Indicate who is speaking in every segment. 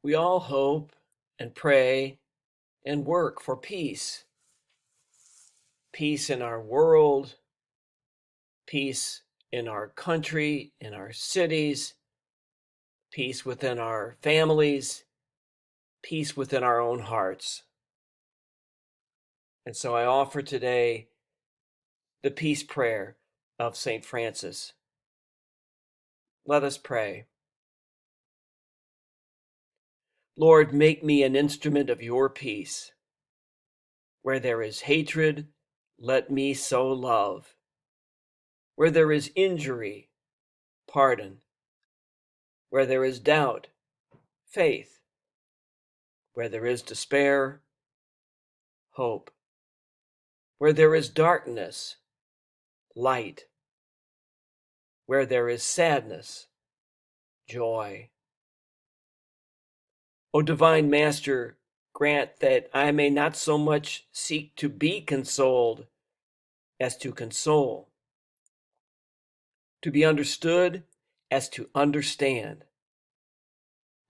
Speaker 1: We all hope and pray and work for peace. Peace in our world, peace in our country, in our cities, peace within our families, peace within our own hearts. And so I offer today the peace prayer of St. Francis. Let us pray. Lord, make me an instrument of your peace. Where there is hatred, let me sow love. Where there is injury, pardon. Where there is doubt, faith. Where there is despair, hope. Where there is darkness, light. Where there is sadness, joy. O divine Master, grant that I may not so much seek to be consoled as to console, to be understood as to understand,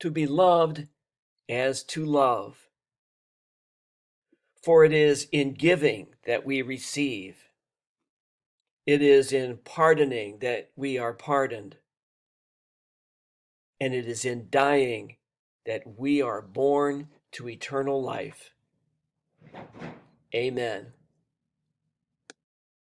Speaker 1: to be loved as to love. For it is in giving that we receive. It is in pardoning that we are pardoned. And it is in dying that we are born to eternal life. Amen.